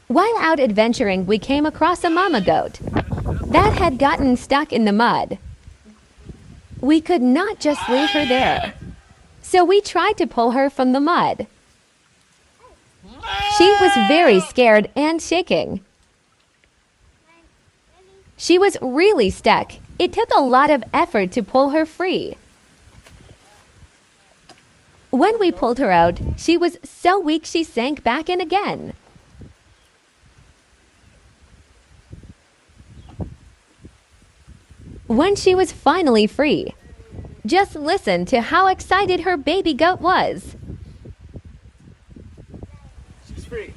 While out adventuring, we came across a mama goat that had gotten stuck in the mud. We could not just leave her there, so we tried to pull her from the mud. She was very scared and shaking. She was really stuck. It took a lot of effort to pull her free. When we pulled her out, she was so weak she sank back in again. When she was finally free, just listen to how excited her baby goat was. She's free.